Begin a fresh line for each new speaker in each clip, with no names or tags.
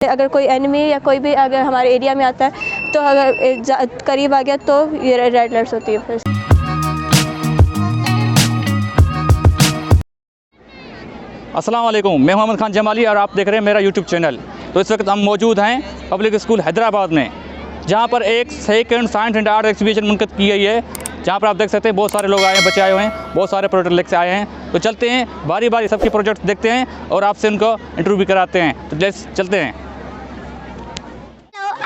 अगर कोई एनिमी या कोई भी अगर हमारे एरिया में आता है तो अगर करीब आ गया तो ये रेड अलर्ट्स होती है। फिर
अस्सलाम वालेकुम, मैं मोहम्मद खान जमाली और आप देख रहे हैं मेरा यूट्यूब चैनल। तो इस वक्त हम मौजूद हैं पब्लिक स्कूल हैदराबाद में, जहां पर एक second science and art exhibition मुनक़िद की गई है, जहां पर आप देख सकते हैं बहुत सारे लोग आए हैं, बच्चे आए हुए हैं, बहुत सारे प्रोजेक्ट लेकर आए हैं। तो चलते हैं बारी बारी सबके प्रोजेक्ट देखते हैं और आपसे उनको इंटरव्यू भी कराते हैं। तो जैसे चलते हैं।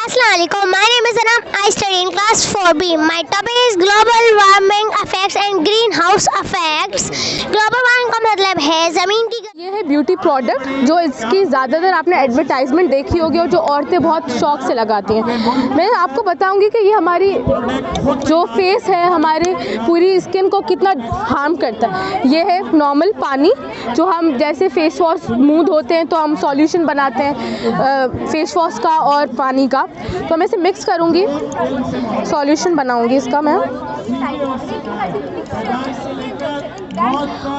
Assalamualaikum. My name is Anam. I study in class 4B. My topic is global warming effects and greenhouse effects. Global warming का मतलब है ज़मीन की।
ये है ब्यूटी प्रोडक्ट जो इसकी ज़्यादातर आपने एडवर्टाइजमेंट देखी होगी और जो औरतें बहुत शौक से लगाती हैं। मैं आपको बताऊंगी कि ये हमारी जो फेस है, हमारी पूरी स्किन को कितना हार्म करता है। ये है नॉर्मल पानी जो हम जैसे फेस वॉश मुँह धोते हैं तो हम सॉल्यूशन बनाते हैं फेस वॉश का और पानी का, तो मैं इसे मिक्स करूँगी, सॉल्यूशन बनाऊँगी इसका मैं।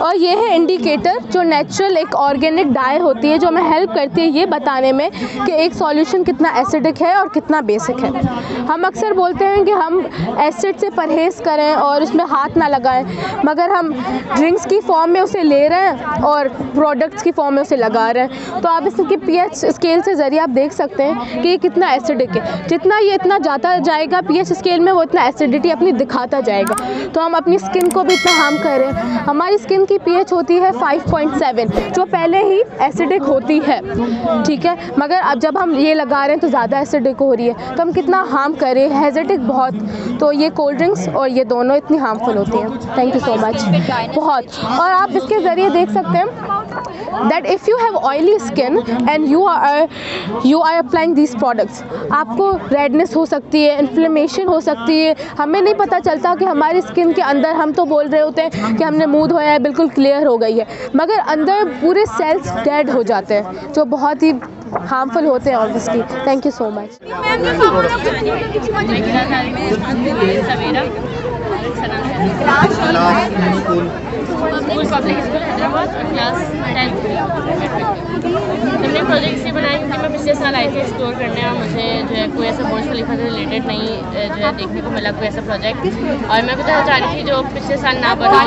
और ये है इंडिकेटर जो नेचुरल एक ऑर्गेनिक डाई होती है जो हमें हेल्प करती है ये बताने में कि एक सॉल्यूशन कितना एसिडिक है और कितना बेसिक है। हम अक्सर बोलते हैं कि हम एसिड से परहेज़ करें और उसमें हाथ ना लगाएं, मगर हम ड्रिंक्स की फॉर्म में उसे ले रहे हैं और प्रोडक्ट्स की फॉर्म में उसे लगा रहे हैं। तो आप इसके पीएच स्केल से ज़रिए आप देख सकते हैं कि ये कितना एसिडिक है। जितना ये इतना जाता जाएगा पीएच स्केल में, वो इतना एसिडिटी अपनी दिखाता जाएगा। तो हम अपनी स्किन को भी इतना हार्म कर रहे हैं। हमारी स्किन की पीएच होती है 5.7 जो पहले ही एसिडिक होती है, ठीक है, मगर अब जब हम ये लगा रहे हैं तो ज़्यादा एसिडिक हो रही है। तो हम कितना हार्म करें, हेजेटिक बहुत। तो ये कोल्ड ड्रिंक्स और ये दोनों इतनी हार्मफुल होती हैं। थैंक यू सो मच बहुत। और आप इसके ज़रिए देख सकते हैं that if you have oily skin and you are applying these products, आपको रेडनेस हो सकती है, इन्फ्लेमेशन हो सकती है। हमें नहीं पता चलता कि हमारी स्किन के अंदर, हम तो बोल रहे होते हैं कि हमने मुँह धोया है, बिल्कुल क्लियर हो गई है, मगर अंदर पूरे सेल्स डेड हो जाते हैं जो बहुत ही हार्मफुल होते हैं obviously. Thank you so much.
Public school Hyderabad class 10th। हमने प्रोजेक्ट से बनाया क्योंकि मैं पिछले साल आई थी एक्सप्लोर करने और मुझे जो है कोई ऐसा बुर्ज खलीफा से रिलेटेड नहीं जो है देखने को मिला कोई ऐसा प्रोजेक्ट, और मैं बताना चाह रही थी जो पिछले साल ना बना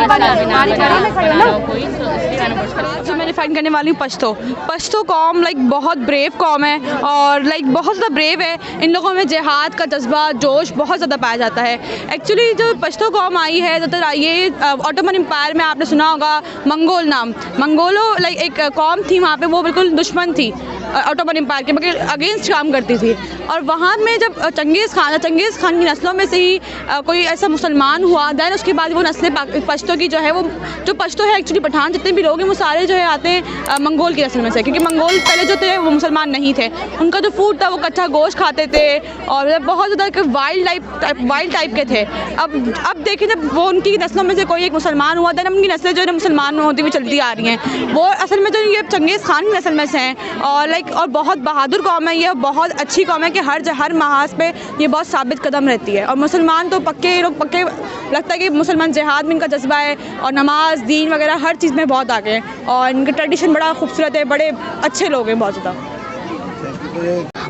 कोई, तो इसलिए मैंने बुर्ज खलीफा।
जो मैं डिफाइन करने वाली हूँ पश्तो कौम लाइक बहुत ब्रेव कौम है और लाइक बहुत ज़्यादा ब्रेव है। इन लोगों में जिहाद का जज्बा, जोश बहुत ज़्यादा पाया जाता है। एक्चुअली जो पश्तो कौम आई है ज़्यादातर ये ऑटोमन एम्पायर में आपने सुना होगा मंगोल नाम, मंगोलो लाइक एक कौम थी वहाँ पे, वो बिल्कुल दुश्मन थी ऑटोमन एम्पायर के, मगर अगेंस्ट काम करती थी। और वहाँ में जब चंगेज़ खान की नस्लों में से ही कोई ऐसा मुसलमान हुआ, दैन उसके बाद वो नस्लें पश्तो की जो है, वो जो पश्तो है एक्चुअली पठान जितने भी लोग हैं वो सारे जो है आते हैं मंगोल की नस्ल में से, क्योंकि मंगोल पहले जो थे वो मुसलमान नहीं थे। उनका जो फूड था वो कच्चा गोश्त खाते थे और बहुत ज़्यादा वाइल्ड टाइप के थे। अब देखें जब वो उनकी नस्लों में से कोई एक मुसलमान हुआ, दैन उनकी नस्लें जो है मुसलमान होती हुई चलती आ रही हैं। वो असल में जो ये चंगेज़ खान की नस्ल में से हैं और बहुत बहादुर कौम है, ये बहुत अच्छी कौम है कि हर महाज पे ये बहुत साबित कदम रहती है। और मुसलमान तो पक्के लगता है कि मुसलमान जिहाद में इनका जज्बा है और नमाज, दीन वगैरह हर चीज़ में बहुत आगे हैं और इनका ट्रेडिशन बड़ा खूबसूरत है, बड़े अच्छे लोग हैं बहुत ज़्यादा।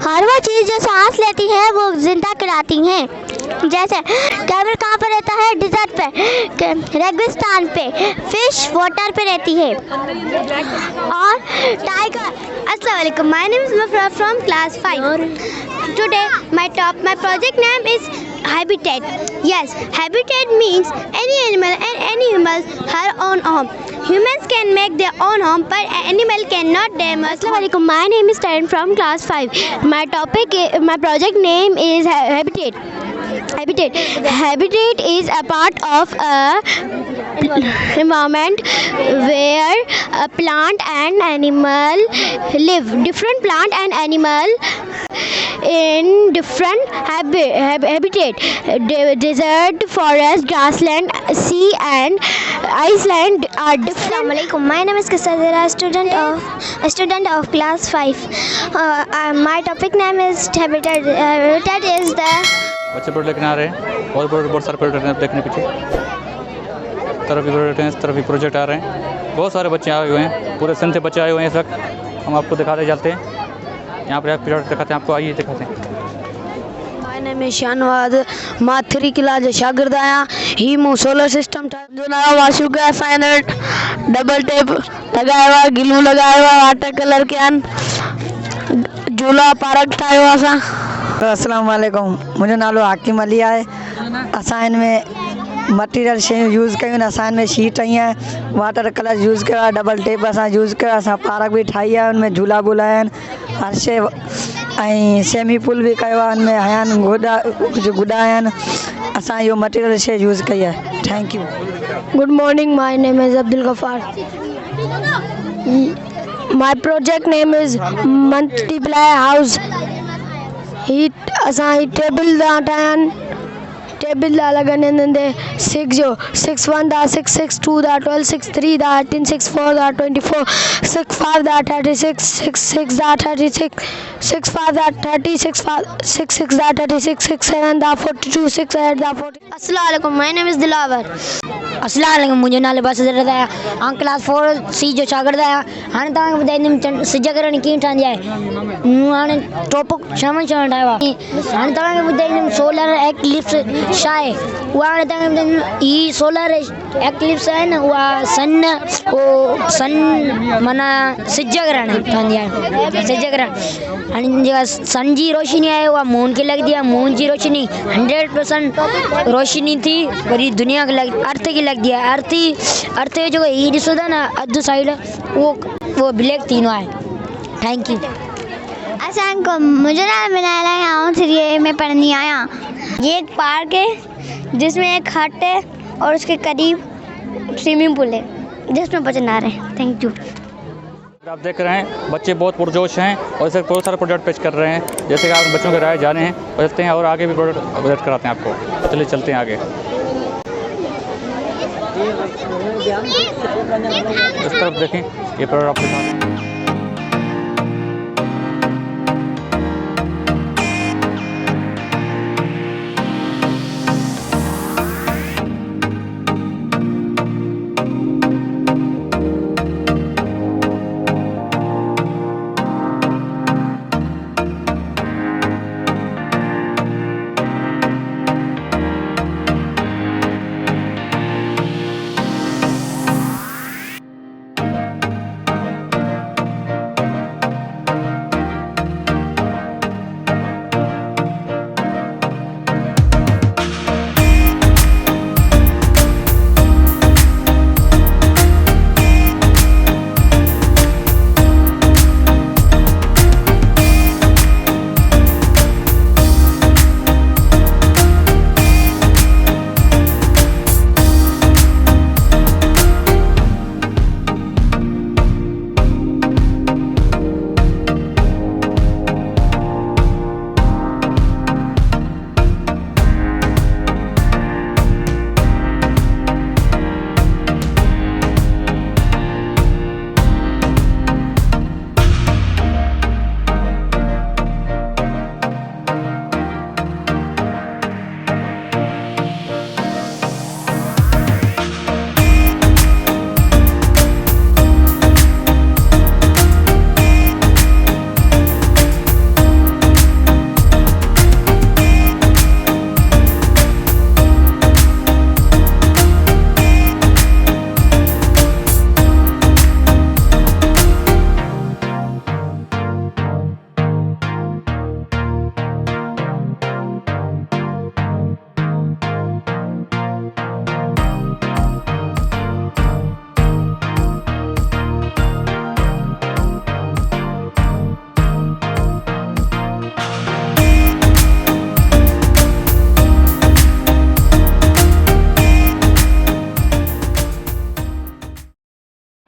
हर वो चीज़ जो सांस लेती है वो जिंदा कराती हैं। जैसे कैमल कहाँ पर रहता है? डिजर्ट पे, रेगिस्तान पे। फिश वाटर पे रहती है। और टाइगर। अस्सलाम वालेकुम, my name is Mafra from class 5। Today my project name is habitat. Yes, habitat means any animal and any humans her own home. Humans can make their own home, but animal cannot damage. Assalamualaikum. My name is Taryn from class 5. My project name is habitat. Habitat is a part of a environment where a plant and animal live. Different plant and animal in different habitat. Desert, forest, grassland, sea and iceland are different. Assalamualaikum. My name is Kasadira, a student of class 5. My topic name is habitat. Habitat is the
बच्चे project लेकर आ रहे हैं और बहुत सारे project देखने पीछे तरफ भी प्रोजेक्ट हैं, इस तरफ भी प्रोजेक्ट आ रहे हैं। बहुत सारे बच्चे आए हुए हैं, पूरे सिंध से बच्चे आए हुए हैं। इस वक्त हम आपको दिखाते चलते हैं। यहाँ पर प्रोजेक्ट दिखाते हैं आपको, आइए दिखाते हैं।
My name is Shanwad. मैं 3 क्लास शागिर्द आया ही मु सोलर सिस्टम जुना वाशु का साइनर डबल टेप लगाया हुआ, गिलू लगाया हुआ, वाटर कलर कैन झूला पार्क ठाहियो असां।
अस्सलाम वालेकुम, मुंहिंजो नालो हाकिम अली आहे। असां हिन में मटीरियल शयूं यूज़ कयूं, असां में शीट आई आहे, वाटर कलर यूज़ कयो आहे, डबल टेप असां यूज़ कयो, असां पार्क बि ठाही आहे, उनमें झूला वूला आहिनि, हर शइ ऐं सेमी पूल बि कयो आहे, उनमें आहिनि गुॾा कुझु गुॾा आहिनि। असां इहो मटीरियल शइ यूज़ कई आहे। Thank you.
Good morning, my name is Abdul Ghaffar. My project name is Multiply House. असां ही टेबल ठाहिया, टेबल लॻनि हिननि 6 जो 6 1 6 6 2 12 6 3 18 6 4 24 6 5 36 6 6 36 6 5 30 6 5 6 6 36 6 7 42 6 8 40।
अस्सलाम वालेकुम, माय नेम इज़ दिलावर।
अस्सलाम वालेकुम, मुंहिंजो नालो बस हज़रत आहे। आउं क्लास 4 C जो शागिर्द आहियां। हाणे तव्हांखे ॿुधाईंदुमि सिज किरण कीअं ठहंदी आहे। मूं हाणे टॉपिक शमन ठाहियो आहे। हाणे तव्हांखे ॿुधाईंदुमि सोलर एक्लिप्स छा आहे। उहा हाणे तव्हांखे ॿुधाईंदुमि ही सोलर एक्लिप्स आहे न, उहा सन माना सिज किरण ठहंदी आहे। सिज किरण हाणे जेका सन जी रोशनी आहे उहा मून खे लॻंदी आहे। मून जी रोशनी 100% रोशनी थी वरी दुनिया खे अर्थ खे लॻंदी आहे। अर्थ जो जेको हीउ ॾिसो था न अधु साइड उहो ब्लैक थींदो आहे। Thank you.
अस्सलाम, मुझे नाम मिनाल है, आऊँ 3A में पढ़नी आया। ये एक पार्क है जिसमें एक हट है और उसके करीब स्विमिंग पूल है जिसमें बच्चे नहा रहे हैं। Thank you.
आप देख रहे हैं बच्चे बहुत पुरजोश हैं और इसे बहुत सारे प्रोजेक्ट पेश कर रहे हैं। जैसे कि आप बच्चों के राय जाने हैं और चलते हैं और आगे भी प्रोजेक्ट कराते हैं आपको। चलिए चलते हैं आगे। इस तरफ देखें, ये प्रोजेक्ट आपके सामने।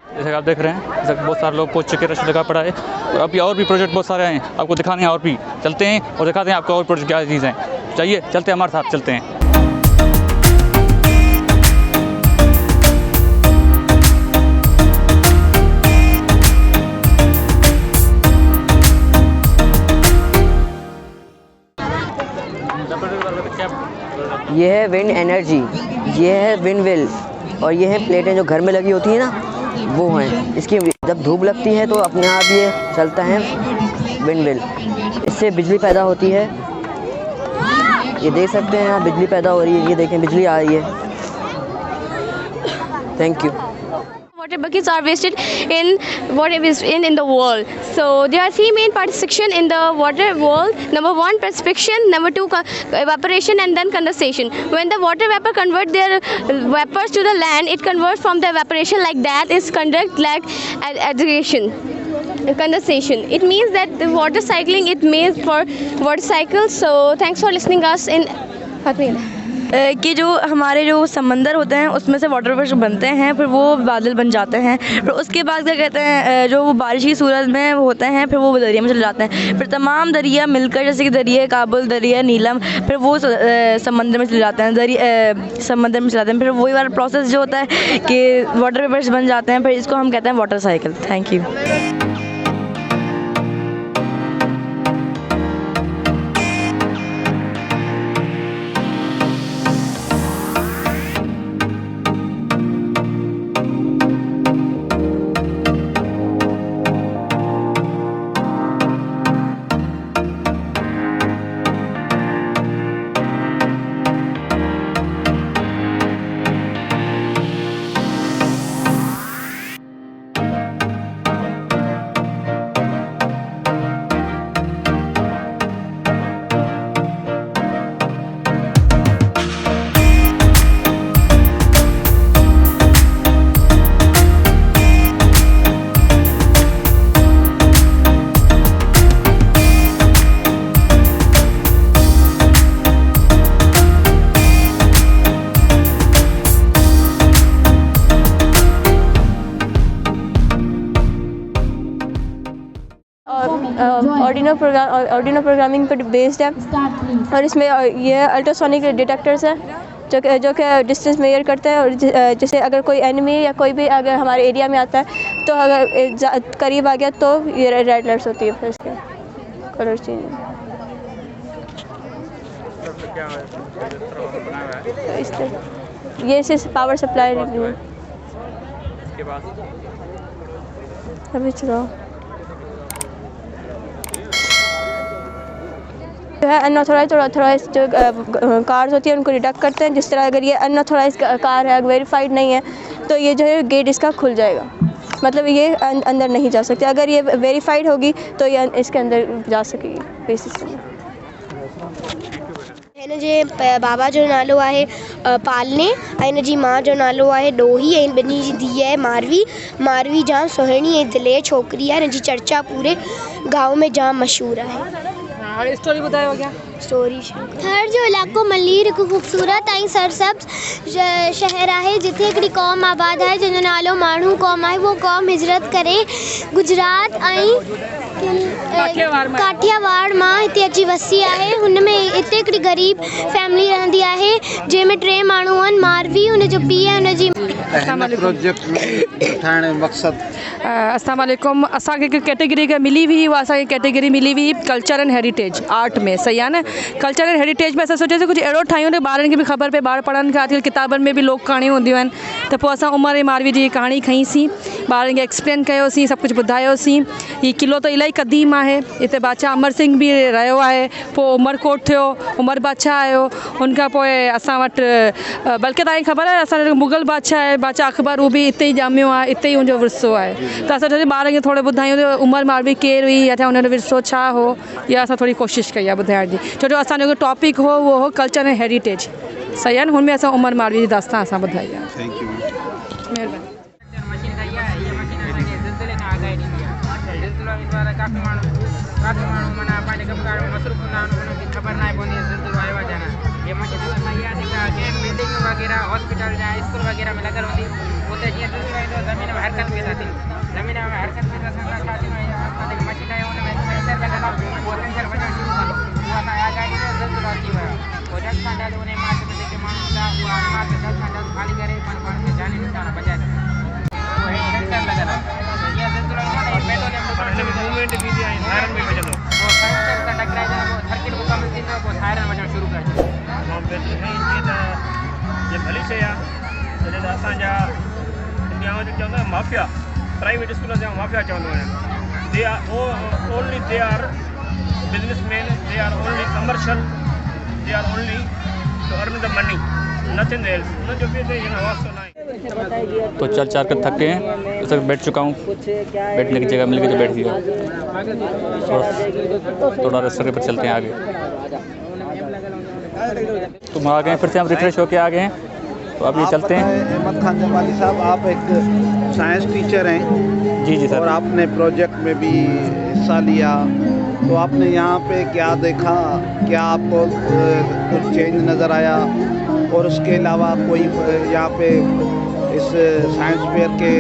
जैसे आप देख रहे हैं, जैसे बहुत सारे लोग पहुँच चुके, रश लगा पड़ा है और अभी और भी प्रोजेक्ट बहुत सारे हैं आपको दिखाने हैं। और भी चलते हैं और दिखाते हैं आपको और प्रोजेक्ट क्या चीज़ हैं। चाहिए चलते हैं, हमारे साथ चलते हैं।
ये है विंड एनर्जी, ये है विंड व्हील और ये है प्लेटें जो घर में लगी होती है ना, वो हैं। इसकी जब धूप लगती है तो अपने आप ये चलता है। Wind will. इससे बिजली पैदा होती है, ये देख सकते हैं आप, बिजली पैदा हो रही है, ये देखें बिजली आ रही है। Thank you.
Water buckets are wasted in whatever is in the world. So there are three main part section in the water world. Number one, precipitation. Number two, evaporation, and then condensation. When the water vapor convert their vapors to the land, it converts from the evaporation like that is conduct like aggregation. Condensation. It means that the water cycling it means for water cycle. So thanks for listening us in
कि जो हमारे जो समंदर होते हैं उसमें से water vapours बनते हैं, फिर वो बादल बन जाते हैं, फिर उसके बाद क्या कहते हैं जो वो बारिश की सूरत में होते हैं, फिर वो दरिया में चले जाते हैं, फिर तमाम दरिया मिलकर जैसे कि दरिया काबुल, दरिया नीलम, फिर वो समंदर में चले जाते हैं, समंदर में चले जाते हैं, फिर वही वाला प्रोसेस जो होता है कि वाटर वेपर्स बन जाते हैं, फिर इसको हम कहते हैं water cycle. Thank you.
Arduino programming पर बेस्ड है और इसमें ये अल्ट्रासोनिक डिटेक्टर्स हैं जो कि डिस्टेंस मेजर करते हैं और जैसे अगर कोई एनिमी या कोई भी अगर हमारे एरिया में आता है तो अगर करीब आ गया तो ये रेड अलर्ट्स होती है, फिर इसके कलर चेंज। ये सिर्फ पावर सप्लाई अभी चलो जो है अनऑथोराइज और ऑथोराइज जो कार्स होती है उनको डिडक्ट करते हैं। जिस तरह अगर ये अनऑथोराइज कार है, वेरीफाइड नहीं है, तो ये जो है गेट इसका खुल जाएगा, मतलब ये अंदर नहीं जा सकते। अगर ये वेरीफाइड होगी तो ये इसके अंदर जा सकेगी बेसिस में।
हिन जे बाबा जो नालो आहे पालने, हिन जी मां जो नालो आहे डोही, ऐं ॿिन्ही जी धीउ आहे मारवी। मारवी जाम सुहिणी ऐं दिले छोकिरी आहे, हिन जी चर्चा पूरे गांव में जाम मशहूरु आहे।
स्टोरी ॿुधायो क्या
स्टोरी थर जो इलाइक़ो मलीर हिकु ख़ूबसूरत ऐं सरसब्ज़ शहर आहे जिथे हिकिड़ी क़ौम आबाद आहे जंहिंजो नालो माण्हू क़ौम आहे। वो क़ौम हिजरत करे गुजरात ऐं काठियावाड़ मां हिते अची वसी आहे। हुन में हिते हिकिड़ी ग़रीब फैमिली रहंदी आहे जंहिंमें 3 माण्हू आहिनि, मारवी हुनजो पीउ आहे, हुनजी
अस्सलाम वालेकुम। असांखे हिकु कैटेगरी मिली हुई, उहा असांखे कैटेगरी मिली हुई कल्चर एंड हेरिटेज आर्ट में, सही आहे न। कल्चर एंड हेरिटेज में असां सोचियोसीं कुझु अहिड़ो ठाहियूं त ॿारनि खे बि ख़बर पए, ॿार पढ़नि था अॼुकल्ह किताबनि में बि लोक कहाणियूं हूंदियूं आहिनि, त पोइ असां उमर ऐं मारवी जी कहाणी खईंसीं, ॿारनि खे एक्सप्लेन कयोसीं, सभु कुझु ॿुधायोसीं। हीउ क़िलो त इलाही क़दीम आहे, हिते बादशाह अमर सिंह बि रहियो आहे, पोइ उमरकोट थियो, उमर बादशाह आयो, हुनखां पोइ असां वटि बल्कि तव्हांखे ख़बर आहे असांजो मुग़ल बादशाह आहे, बादशाह अकबर, उहो बि हिते ई ॼामियो आहे, हिते ई हुनजो विरसो आहे। त असां चयोसीं ॿारनि खे थोरो ॿुधायूं त उमर मारवी केरु हुई या हुनजो विरसो छा हो, इहा असां थोरी कोशिशि कई आहे ॿुधाइण जी। छो जो असांजो जेको टॉपिक हो उहो हो कल्चर एंड हेरिटेज, सही आहे न। हुनमें असां उमर मारवी जी दास्तान असां ॿुधाई आहे। महिरबानी।
हॉस्पिटल या स्कूल वगैरह में लगल होती उते जीअं ज़मीन में हरकत में थी, ज़मीन में हरकत में मशीन आहे हुन में सेंसर लॻल आहे, उहो सेंसर वञणु शुरू कंदो, उहो असां आगाही में ज़लज़लो अची वियो, पोइ जल्द खां जल्द उन इमारत में जेके माण्हू हूंदा उहा इमारत जल्द खां जल्द खाली करे पाण खे जानी नुक़सान बचाए उहो सेंसर लॻल आहे। जीअं ज़लज़लो ईंदो आहे पेट्रोलियम मूवमेंट बि आहे, सायरन में वॼंदो, पोइ सेंसर सां टकराइजण पोइ सर्किट मुकमल थींदो, पोइ सायरन वञणु शुरू करे ये भली शइ आहे। जॾहिं असांजा इंडिया में चवंदा माफ़िया, प्राइवेट स्कूल जा माफ़िया चवंदो आहियां,
they are only they are businessmen, they are only commercial, they are only to earn the money, nothing else. No जो भी है ना वास्तव नहीं।
तो चल चार कर थक गए हैं, इस वक्त बैठ चुका हूँ, बैठने की जगह मिल गई तो बैठ गया। थोड़ा रास्ते पर चलते हैं आगे। तो हम आ गए फिर से, हम रिफ्रेश होके आ गए हैं, तो अब ये चलते हैं।
अहमद खान जमाली साहब, आप एक साइंस टीचर हैं।
जी जी सर।
और आपने प्रोजेक्ट में भी हिस्सा लिया, तो आपने यहाँ पे क्या देखा, क्या आपको कुछ चेंज नज़र आया? और उसके अलावा कोई यहाँ पे इस साइंस फेयर के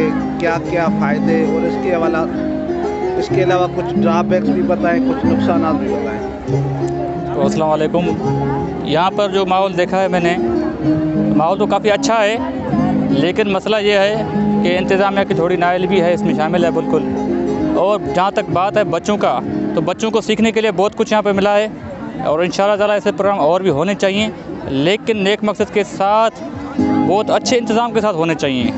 क्या क्या फ़ायदे, और इसके अलावा कुछ ड्रॉबैक्स भी बताएं, कुछ नुकसान भी बताएं।
तो अस्सलाम वालेकुम। यहाँ पर जो माहौल देखा है मैंने, माहौल तो काफ़ी अच्छा है, लेकिन मसला ये है कि इंतज़ामिया की थोड़ी नाअहली भी है, इसमें शामिल है बिल्कुल। और जहाँ तक बात है बच्चों का, तो बच्चों को सीखने के लिए बहुत कुछ यहाँ पे मिला है, और इंशाल्लाह ताला ऐसे प्रोग्राम और भी होने चाहिए, लेकिन नेक मकसद के साथ, बहुत अच्छे इंतज़ाम के साथ होने चाहिए।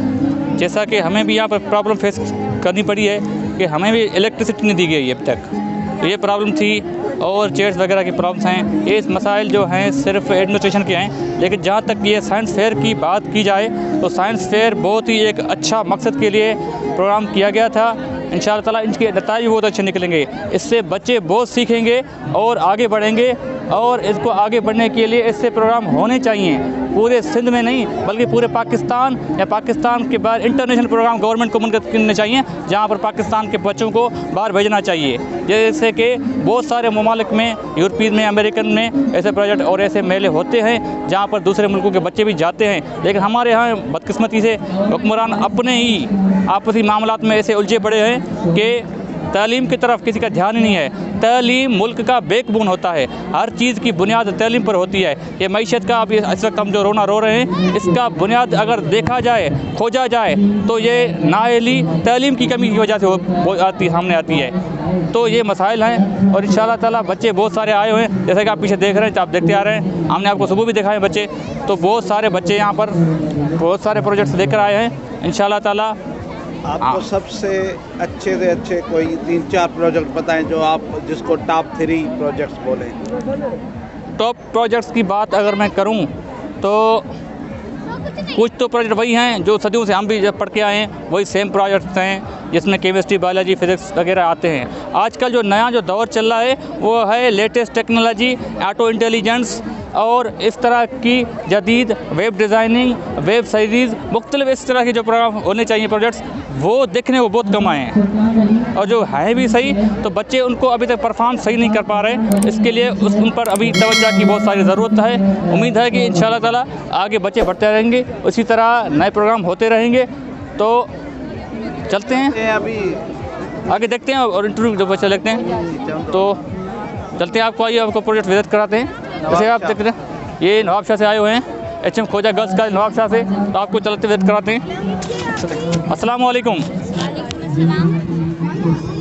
जैसा कि हमें भी यहाँ पर प्रॉब्लम फेस करनी पड़ी है कि हमें भी इलेक्ट्रिसिटी नहीं दी गई है अभी तक, तो ये प्रॉब्लम थी, और चेयर्स वगैरह की प्रॉब्लम्स हैं। ये मसाइल जो हैं सिर्फ एडमिनिस्ट्रेशन के हैं, लेकिन जहाँ तक ये साइंस फेयर की बात की जाए तो साइंस फेयर बहुत ही एक अच्छा मकसद के लिए प्रोग्राम किया गया था। इंशाअल्लाह ताला इनके नतीजे बहुत अच्छे निकलेंगे, इससे बच्चे बहुत सीखेंगे और आगे बढ़ेंगे, और इसको आगे बढ़ने के लिए ऐसे प्रोग्राम होने चाहिए, पूरे सिंध में नहीं बल्कि पूरे पाकिस्तान या पाकिस्तान के बाहर इंटरनेशनल प्रोग्राम गवर्नमेंट को मुनक़िद करने चाहिए, जहाँ पर पाकिस्तान के बच्चों को बाहर भेजना चाहिए। जैसे कि बहुत सारे ममालिक में, यूरोपीन में, अमेरिकन में ऐसे प्रोजेक्ट और ऐसे मेले होते हैं जहाँ पर दूसरे मुल्कों के बच्चे भी जाते हैं, लेकिन हमारे यहाँ बदकिस्मती से हुक्मरान अपने ही आपसी मामलात में ऐसे उलझे पड़े हैं कि तालीम की तरफ किसी का ध्यान ही नहीं है। तालीम मुल्क का बैकबोन होता है, हर चीज़ की बुनियाद तालीम पर होती है। ये मईशत का अभी इस वक्त हम जो रोना रो रहे हैं, इसका बुनियाद अगर देखा जाए, खोजा जाए, तो ये नाअहली तालीम की कमी की वजह से सामने आती है। तो ये मसाइल हैं, और इंशाअल्लाह ताला बच्चे बहुत सारे आए हुए हैं, जैसे कि आप पीछे देख रहे हैं, आप देखते आ रहे हैं, हमने आपको सुबह भी दिखाए बच्चे, तो बहुत सारे बच्चे यहाँ पर बहुत सारे प्रोजेक्ट्स लेकर आए हैं। इंशाअल्लाह ताला
आपको सबसे अच्छे से अच्छे कोई 3-4 प्रोजेक्ट बताएं जो आप जिसको टॉप 3 प्रोजेक्ट्स बोलें।
टॉप प्रोजेक्ट्स की बात अगर मैं करूं तो कुछ तो प्रोजेक्ट वही हैं जो सदियों से हम भी जब पढ़ के आए हैं, वही सेम प्रोजेक्ट्स हैं जिसमें केमिस्ट्री, बायोलॉजी, फिज़िक्स वगैरह आते हैं। आजकल जो नया जो दौर चल रहा है वो है लेटेस्ट टेक्नोलॉजी, ऑटो इंटेलिजेंस, और इस तरह की जदीद वेब डिज़ाइनिंग, वेब सीरीज़, मुख्तलिफ इस तरह के जो प्रोग्राम होने चाहिए प्रोजेक्ट्स, वो देखने को बहुत कम आए हैं, और जो हैं भी सही तो बच्चे उनको अभी तक परफॉर्म सही नहीं कर पा रहे। इसके लिए उन पर अभी तवज्जो की बहुत सारी ज़रूरत है। उम्मीद है कि इंशाअल्लाह ताला आगे बच्चे बढ़ते रहेंगे, उसी तरह नए प्रोग्राम होते रहेंगे। तो चलते हैं
अभी
आगे, देखते हैं और इंटरव्यू जो बच्चे लगते हैं, तो चलते हैं। आपको आइए, आपको प्रोजेक्ट विजिट कराते हैं। जैसे आप देख रहे हैं, ये नवाबशाह से आए हुए हैं, HM खोजा गर्ल्स का नवाबशाह से, तो आपको चलते विजिट कराते हैं। अस्सलाम वालेकुम।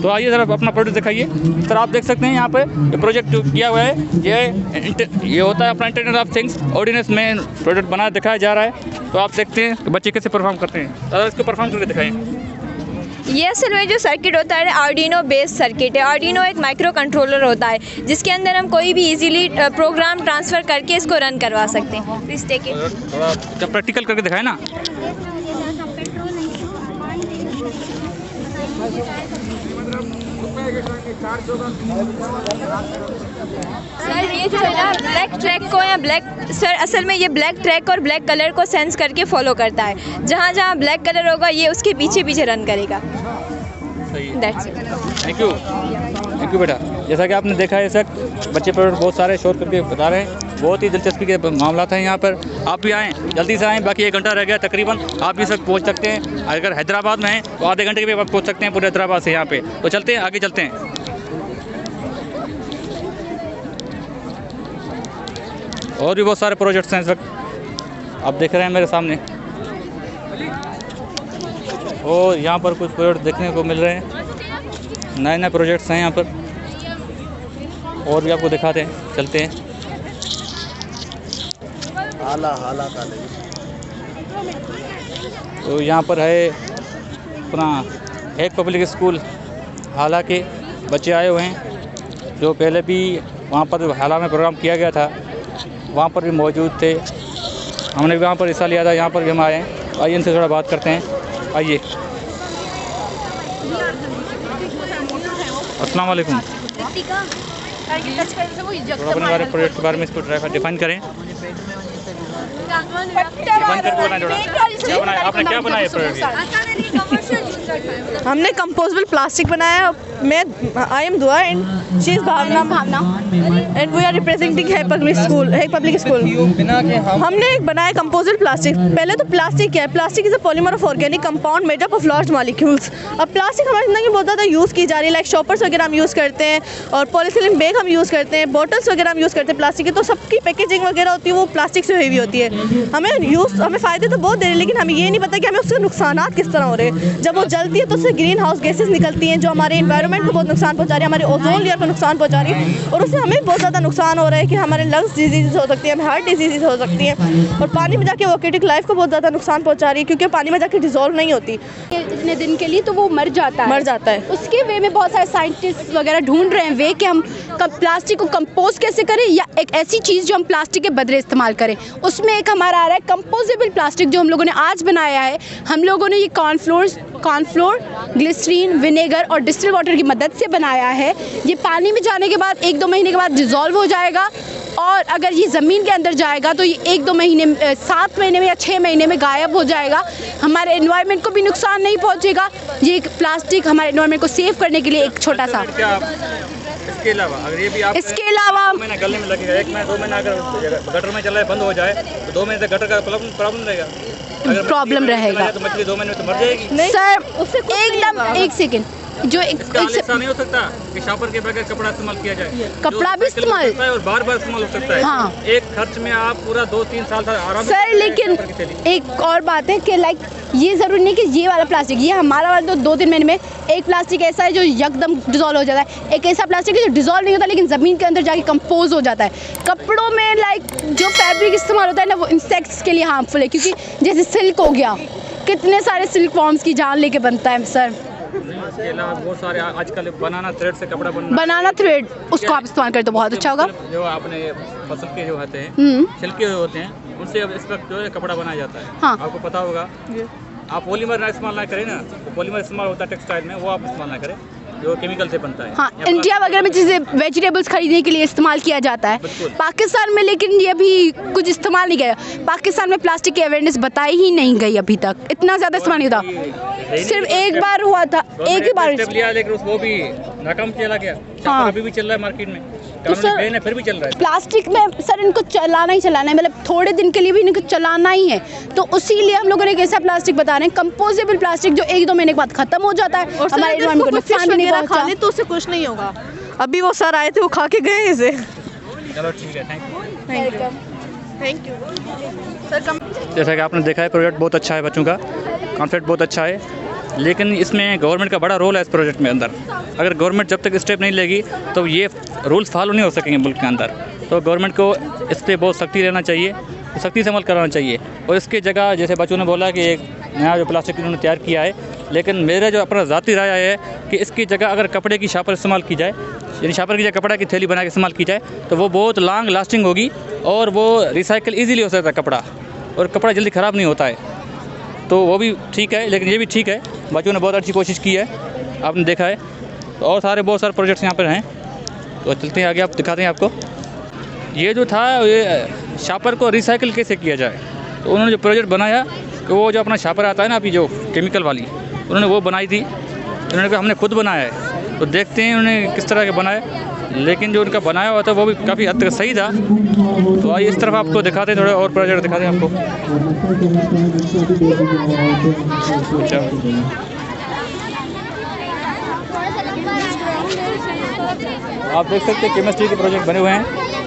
तो आइए ज़रा अपना प्रोजेक्ट दिखाइए। सर आप देख सकते हैं यहाँ पे ये प्रोजेक्ट जो किया हुआ है, ये होता है अपना इंटरनेट ऑफ थिंग्स ऑर्डिनेंस में प्रोजेक्ट बना दिखाया जा रहा है। तो आप देखते हैं कि बच्चे कैसे परफॉर्म करते हैं, अगर इसको परफॉर्म करके दिखाएँ।
ये असल में जो सर्किट होता है आर्डिनो बेस्ड सर्किट है। आर्डिनो एक माइक्रो कंट्रोलर होता है जिसके अंदर हम कोई भी इजीली प्रोग्राम ट्रांसफ़र करके इसको रन करवा सकते हैं। Please take it.
थोड़ा प्रैक्टिकल करके दिखाएं ना।
सर ये जो है ना ब्लैक ट्रैक को या ब्लैक, सर असल में ये ब्लैक ट्रैक और ब्लैक कलर को सेंस करके फॉलो करता है। जहाँ जहाँ ब्लैक कलर होगा ये उसके पीछे पीछे रन करेगा। That's it.
थैंक यू बेटा। जैसा कि आपने देखा है, इस वक्त बच्चे पर बहुत सारे शोर करके बता रहे हैं, बहुत ही दिलचस्पी के मामला हैं यहाँ पर। आप भी आएँ, जल्दी से आएँ, बाकी 1 घंटा रह गया तकरीबन। आप भी सब पहुँच सकते हैं, अगर हैदराबाद में हैं तो आधे घंटे के भी आप पहुँच सकते हैं पूरे हैदराबाद से यहाँ पे। तो चलते हैं, आगे चलते हैं। और भी बहुत सारे प्रोजेक्ट्स हैं इस वक्त, आप देख रहे हैं मेरे सामने, और यहाँ पर कुछ प्रोजेक्ट देखने को मिल रहे हैं, नए नए प्रोजेक्ट्स हैं यहाँ पर, और भी आपको दिखाते हैं। चलते हैं। तो यहाँ पर है अपना एक पब्लिक स्कूल हालांकि बच्चे आए हुए हैं जो पहले भी वहाँ पर हाला में प्रोग्राम किया गया था, वहाँ पर भी मौजूद थे। हमने भी वहाँ पर हिस्सा लिया था, यहाँ पर भी हम आए हैं। आइए इनसे थोड़ा बात करते हैं। आइए, अस्सलाम वालेकुम। थोड़ा अपने बारे प्रोजेक्ट के बारे में इसको डिफाइन करें। आपने क्या बनाया प्रोजेक्ट?
हमने कंपोजेबल प्लास्टिक बनाया। मैं I am Dua and she is Bhavna and we are representing है पब्लिक स्कूल। हमने एक बनाया कंपोजेबल प्लास्टिक। पहले तो प्लास्टिक क्या है? Plastic is a polymer of organic compound made up of large molecules. अब प्लास्टिक हमारी ज़िंदगी में बहुत ज़्यादा यूज़ की जा रही है, लाइक शॉपर्स वगैरह हम यूज़ करते हैं और पॉलीथिलीन बैग हम यूज़ करते हैं, बॉटल्स वगैरह हम यूज़ करते हैं प्लास्टिक की। तो सबकी पैकेजिंग वगैरह होती है वो प्लास्टिक से हुई होती है। हमें फ़ायदे तो बहुत दे रहे हैं, लेकिन हमें ये नहीं पता कि हमें उसके नुकसानात किस तरह हो रहे हैं। जब वो जलती है तो उससे ग्रीन हाउस गैसेज निकलती हैं जो हमारे एनवायरनमेंट को बहुत नुकसान पहुंचा रही है, हमारे ओजोन लेयर को नुकसान पहुंचा रही है और उससे हमें बहुत ज़्यादा नुकसान हो रहा है कि हमारे लंग्स डिजीज़ हो सकती है, हमें हार्ट डिजीज़ हो सकती हैं और पानी में जाके वोकेटिक लाइफ को बहुत ज़्यादा नुकसान पहुंचा रही है क्योंकि पानी में जाके डिजोल्व नहीं होती
इतने दिन के लिए, तो वो मर जाता है।
उसके
वे में बहुत सारे साइंटिस्ट वगैरह ढूंढ रहे हैं वे कि हम प्लास्टिक को कंपोज कैसे करें या एक ऐसी चीज़ जो हम प्लास्टिक के बदले इस्तेमाल करें। उसमें एक हमारा आ रहा है कंपोजेबल प्लास्टिक जो हम लोगों ने आज बनाया है। हम लोगों ने ये कॉर्नफ्लोर, ग्लिसरीन, विनेगर और डिस्टिल वाटर की मदद से बनाया है। ये पानी में जाने के बाद 1-2 महीने के बाद डिज़ोल्व हो जाएगा और अगर ये ज़मीन के अंदर जाएगा तो ये 1-2 महीने 7 महीने में या 6 महीने में गायब हो जाएगा। हमारे एनवायरनमेंट को भी नुकसान नहीं पहुंचेगा। ये एक प्लास्टिक हमारे एनवायरनमेंट को सेव करने के लिए एक छोटा सा।
इसके अलावा अगर ये भी आप महीना गलने में लगेगा, 1 महीना 2 महीना अगर गटर में चला है बंद हो जाए तो 2 महीने तक गटर का प्रॉब्लम रहेगा।
प्रॉब्लम रहेगा
तो मछली 2 महीने में तो मर जाएगी।
सर उससे एकदम 1 सेकेंड जो
ऐसा नहीं हो सकता कि शॉपर के बगैर कपड़ा इस्तेमाल किया जाए।
कपड़ा भी इस्तेमाल
और बार इस्तेमाल हो सकता है।
हाँ।
एक खर्च में आप पूरा 2-3 साल तक आराम से।
सर लेकिन एक और बात है कि लाइक ये ज़रूरी नहीं कि ये वाला प्लास्टिक, ये हमारा वाला तो 2-3 महीने में। एक प्लास्टिक ऐसा है जो एकदम डिज़ोल्व हो जाता है, एक ऐसा प्लास्टिक है जो डिज़ोल्व नहीं होता लेकिन ज़मीन के अंदर जाके कंपोज हो जाता है। कपड़ों में लाइक जो फैब्रिक इस्तेमाल होता है ना वो इंसेक्ट्स के लिए हार्मफुल है क्योंकि जैसे सिल्क हो गया, कितने सारे सिल्क फॉर्म्स की जान लेके बनता है सर।
इसके अलावा बहुत सारे आजकल बनाना थ्रेड से कपड़ा
बनाना थ्रेड उसको आप इस्तेमाल करें तो बहुत अच्छा होगा।
जो आपने फसल के जो होते हैं छिलके होते हैं उनसे अब इस वक्त जो है कपड़ा बनाया जाता है।
हाँ।
आपको पता होगा। आप पॉलीमर इस्तेमाल ना करें ना, तो पॉलीमर इस्तेमाल होता है टेक्सटाइल में, वो आप इस्तेमाल ना करें जो केमिकल से बनता है।
हाँ, इंडिया वगैरह में जैसे वेजिटेबल्स खरीदने के लिए इस्तेमाल किया जाता है पाकिस्तान में, लेकिन ये अभी कुछ इस्तेमाल नहीं किया। पाकिस्तान में प्लास्टिक की अवेयरनेस बताई ही नहीं गई अभी तक, इतना ज़्यादा इस्तेमाल नहीं होता। सिर्फ एक बार हुआ था, एक ही बार
लिया लेकिन वो भी नाकाम चला गया।
हाँ।
अभी भी चल रहा है मार्केट में,
तो सर
फिर भी चल रहा है।
प्लास्टिक में सर इनको चलाना है, मतलब थोड़े दिन के लिए भी इनको चलाना ही है। तो उसी लिए हम लोगों ने एक ऐसा प्लास्टिक बता रहे हैं, कंपोजेबल प्लास्टिक जो 1-2 महीने के बाद खत्म हो जाता है और हमारे एनवायरनमेंट को नुकसान भी नहीं पहुंचा।
तो उससे कुछ नहीं होगा। अभी वो सर आए थे, वो खा के गए इसे।
चलो ठीक है,
थैंक यू सर।
जैसा कि आपने देखा है प्रोजेक्ट बहुत अच्छा है, बच्चों का कॉन्सेप्ट बहुत अच्छा है, लेकिन इसमें गवर्नमेंट का बड़ा रोल है इस प्रोजेक्ट में अंदर। अगर गवर्नमेंट जब तक स्टेप नहीं लेगी तो ये रूल्स फॉलो नहीं हो सकेंगे मुल्क के अंदर। तो गवर्नमेंट को इस पर बहुत सख्ती रहना चाहिए, सख्ती से अमल कराना चाहिए। और इसकी जगह जैसे बच्चों ने बोला कि एक नया जो प्लास्टिक इन्होंने तैयार किया है, लेकिन मेरा जो अपना ज़ाती राय है कि इसकी जगह अगर कपड़े की शापर इस्तेमाल की जाए, यानी शापर की जगह कपड़ा की थैली बना के इस्तेमाल की जाए तो वो बहुत लॉन्ग लास्टिंग होगी और वो रिसाइकिल ईजीली हो सकता है कपड़ा, और कपड़ा जल्दी ख़राब नहीं होता है। तो वो भी ठीक है, लेकिन ये भी ठीक है, बच्चों ने बहुत अच्छी कोशिश की है, आपने देखा है। तो और बहुत सारे प्रोजेक्ट्स यहाँ पर हैं, तो चलते हैं आगे, आप दिखाते हैं आपको। ये जो था ये शापर को रिसाइकिल कैसे किया जाए, तो उन्होंने जो प्रोजेक्ट बनाया कि वो जो अपना शापर आता है ना अभी जो केमिकल वाली, उन्होंने वो बनाई थी। उन्होंने कहा हमने खुद बनाया है, तो देखते हैं उन्होंने किस तरह के बनाए, लेकिन जो उनका बनाया हुआ था वो भी काफ़ी हद तक सही था। तो आइए इस तरफ आपको दिखाते थोड़े और प्रोजेक्ट दिखाते हैं आपको। आप देख सकते हैं केमिस्ट्री के प्रोजेक्ट बने हुए हैं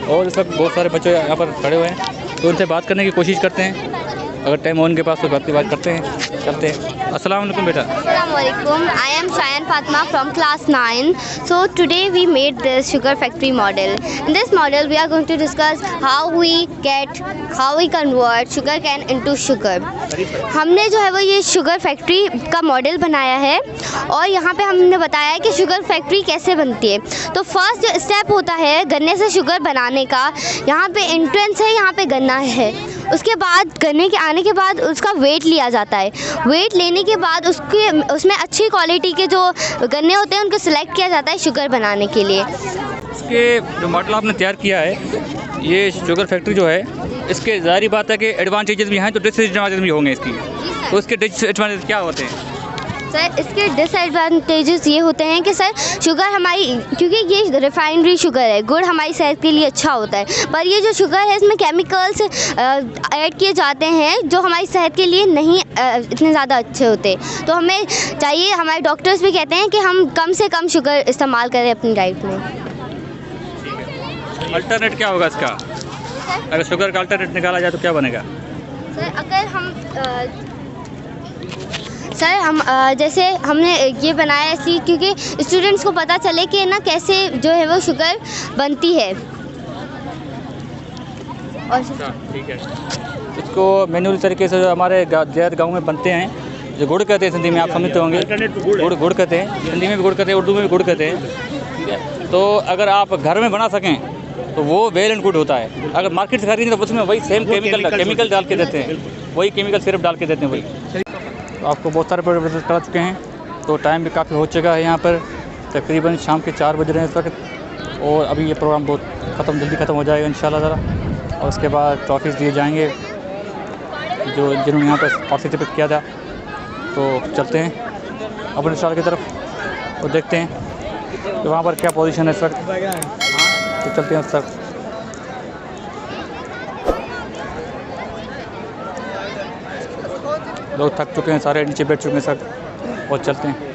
और इस वक्त बहुत सारे बच्चे यहाँ पर खड़े हुए हैं, तो उनसे बात करने की कोशिश करते हैं। अगर टाइम हो उनके पास तो बात करते हैं, चलते हैं। अस्सलाम वालेकुम बेटा।
Assalamualaikum. I am Sayan Fatma from class 9. So today we made this sugar factory model. In this model we are going to discuss how we convert sugar cane into sugar. हमने जो है वो ये शुगर फैक्ट्री का model बनाया है और यहाँ पे हमने बताया है कि शुगर फैक्ट्री कैसे बनती है। तो फर्स्ट जो स्टेप होता है गन्ने से शुगर बनाने का, यहाँ पे एंट्रेंस है, यहाँ पे गन्ना है। उसके बाद गन्ने के आने के बाद उसका वेट लिया जाता है। वेट लेने के बाद उसमें अच्छी क्वालिटी के जो गन्ने होते हैं उनको सिलेक्ट किया जाता है शुगर बनाने के लिए।
इसके जो मॉडल आपने तैयार किया है, ये शुगर फैक्ट्री जो है, इसके ज़ाहिर बात है कि एडवांटेजेस भी हैं तो डिसएडवांटेजेस भी होंगे इसकी। तो इसके डिसएडवांटेज क्या होते हैं?
सर इसके डिसएडवांटेजेस ये होते हैं कि सर शुगर हमारी, क्योंकि ये रिफाइनरी शुगर है, गुड़ हमारी सेहत के लिए अच्छा होता है, पर ये जो शुगर है इसमें केमिकल्स ऐड किए जाते हैं जो हमारी सेहत के लिए नहीं इतने ज़्यादा अच्छे होते। तो हमें चाहिए, हमारे डॉक्टर्स भी कहते हैं कि हम कम से कम शुगर इस्तेमाल करें अपनी डाइट में।
अल्टरनेट क्या होगा इसका? अगर शुगर का अल्टरनेट निकाला जाए तो क्या बनेगा?
सर अगर हम जैसे हमने ये बनाया इसलिए क्योंकि स्टूडेंट्स को पता चले कि ना कैसे जो है वो शुगर बनती है। और
ठीक है, इसको मैनुअल तरीके से जो हमारे गाँव में बनते हैं, जो गुड़ कहते हैं हिंदी में, आप समझते होंगे, गुड़ कहते हैं, हिंदी में भी गुड़ कहते हैं, उर्दू में भी गुड़ कहते हैं। ठीक है, तो अगर आप घर में बना सकें तो वो वेल एंड गुड होता है। अगर मार्केट से खरीदें तो उसमें वही सेम केमिकल डाल के देते हैं, वही केमिकल सिर्फ डाल के देते हैं वही। तो आपको बहुत सारे प्रोडक्ट करा चुके हैं, तो टाइम भी काफ़ी हो चुका है। यहाँ पर तकरीबन शाम के 4 बज रहे हैं इस वक्त, और अभी ये प्रोग्राम बहुत जल्दी ख़त्म हो जाएगा इंशाल्लाह ताला। और उसके बाद ट्रॉफीज़ दिए जाएंगे जिन्होंने यहाँ पर पार्टिसिपेट किया था। तो चलते हैं अपने स्टॉल की तरफ और देखते हैं कि वहाँ पर क्या पोजीशन है इस वक्त। तो चलते हैं उस तरफ। लोग थक चुके हैं, सारे नीचे बैठ चुके हैं सर, और चलते हैं।